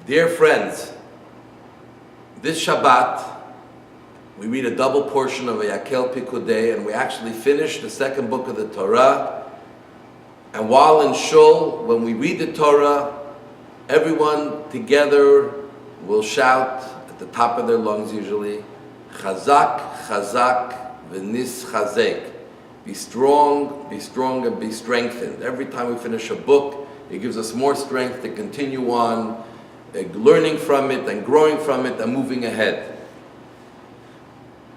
Dear friends, this Shabbat, we read a double portion of Vayakhel-Pekudei, and we actually finish the second book of the Torah. And while in Shul, when we read the Torah, everyone together will shout at the top of their lungs usually, Chazak, Chazak, v'nis chazek. Be strong, and be strengthened. Every time we finish a book, it gives us more strength to continue on, learning from it and growing from it and moving ahead.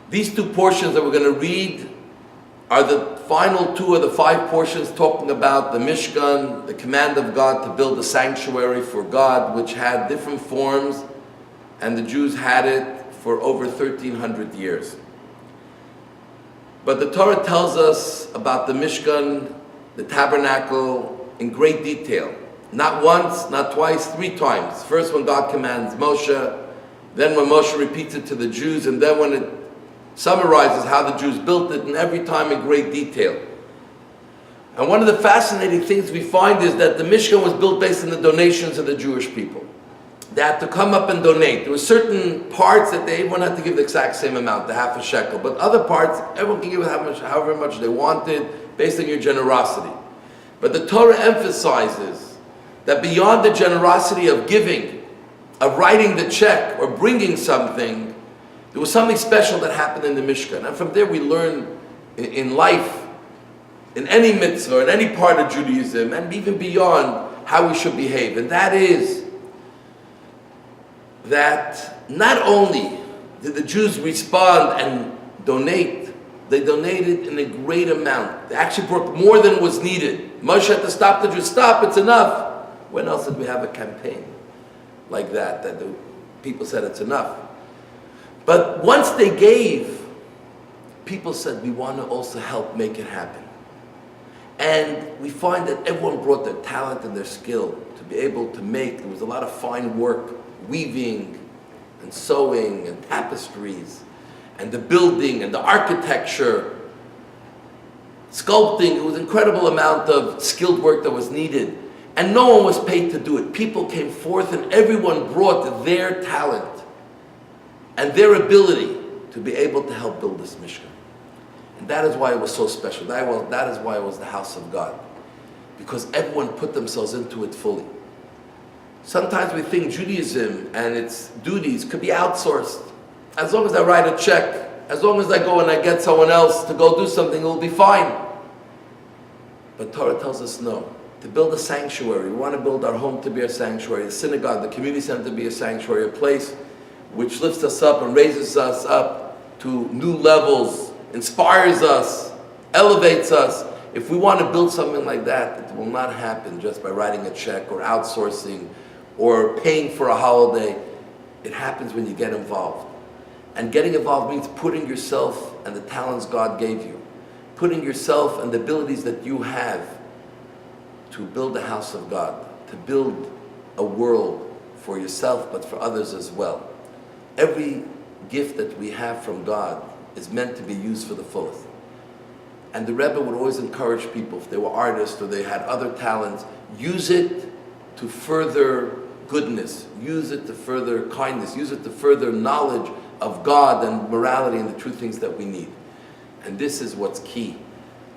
These two portions that we're going to read are the final two of the 5 portions talking about the Mishkan, the command of God to build a sanctuary for God, which had different forms, and the Jews had it for over 1,300 years. But the Torah tells us about the Mishkan, the tabernacle, in great detail. Not once, not twice, 3 times. First when God commands Moshe, then when Moshe repeats it to the Jews, and then when it summarizes how the Jews built it, and every time in great detail. And one of the fascinating things we find is that the Mishkan was built based on the donations of the Jewish people. They had to come up and donate. There were certain parts that everyone had to give the exact same amount, the half a shekel. But other parts, everyone can give however much they wanted, based on your generosity. But the Torah emphasizes that beyond the generosity of giving, of writing the check or bringing something, there was something special that happened in the Mishkan. And from there we learn in life, in any mitzvah, in any part of Judaism, and even beyond, how we should behave. And that is that not only did the Jews respond and donate, they donated in a great amount. They actually brought more than was needed. Moshe had to stop the Jews. Stop, it's enough. When else did we have a campaign like that the people said it's enough? But once they gave, people said, we want to also help make it happen. And we find that everyone brought their talent and their skill to be able to make. There was a lot of fine work, weaving and sewing and tapestries and the building and the architecture, sculpting. It was an incredible amount of skilled work that was needed. And no one was paid to do it. People came forth and everyone brought their talent and their ability to be able to help build this Mishkan. And that is why it was so special. That is why it was the house of God. Because everyone put themselves into it fully. Sometimes we think Judaism and its duties could be outsourced. As long as I write a check, as long as I go and I get someone else to go do something, it will be fine. But Torah tells us no. To build a sanctuary, we want to build our home to be a sanctuary, the synagogue, the community center to be a sanctuary, a place which lifts us up and raises us up to new levels, inspires us, elevates us. If we want to build something like that, it will not happen just by writing a check or outsourcing or paying for a holiday. It happens when you get involved. And getting involved means putting yourself and the talents God gave you, putting yourself and the abilities that you have to build the house of God, to build a world for yourself, but for others as well. Every gift that we have from God is meant to be used for the fullest. And the Rebbe would always encourage people, if they were artists or they had other talents, use it to further goodness, use it to further kindness, use it to further knowledge of God and morality and the true things that we need. And this is what's key,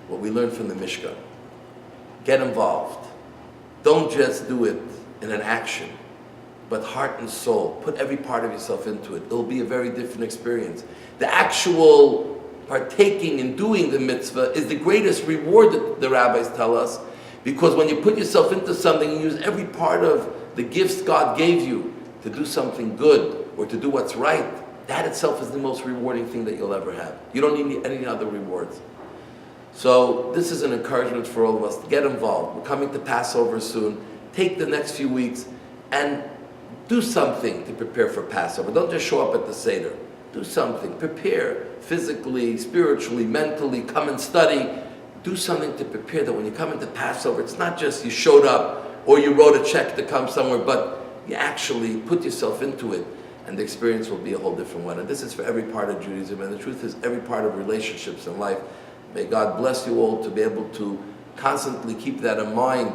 what we learn from the Mishkan. Get involved. Don't just do it in an action, but heart and soul. Put every part of yourself into it. It'll be a very different experience. The actual partaking in doing the mitzvah is the greatest reward that the rabbis tell us, because when you put yourself into something and use every part of the gifts God gave you to do something good or to do what's right, that itself is the most rewarding thing that you'll ever have. You don't need any other rewards. So this is an encouragement for all of us to get involved. We're coming to Passover soon. Take the next few weeks and do something to prepare for Passover. Don't just show up at the Seder. Do something. Prepare physically, spiritually, mentally. Come and study. Do something to prepare that when you come into Passover, it's not just you showed up or you wrote a check to come somewhere, but you actually put yourself into it, and the experience will be a whole different one. And this is for every part of Judaism, and the truth is every part of relationships in life. May God bless you all to be able to constantly keep that in mind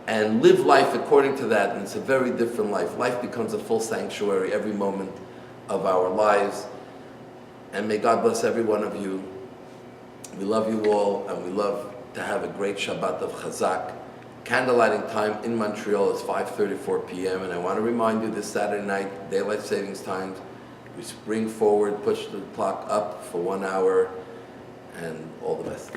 and live life according to that, and it's a very different life. Life becomes a full sanctuary every moment of our lives. And may God bless every one of you. We love you all, and we love to have a great Shabbat of Chazak. Candlelighting time in Montreal is 5:34 p.m. And I want to remind you this Saturday night, daylight savings times, we spring forward, push the clock up for 1 hour, and all the best.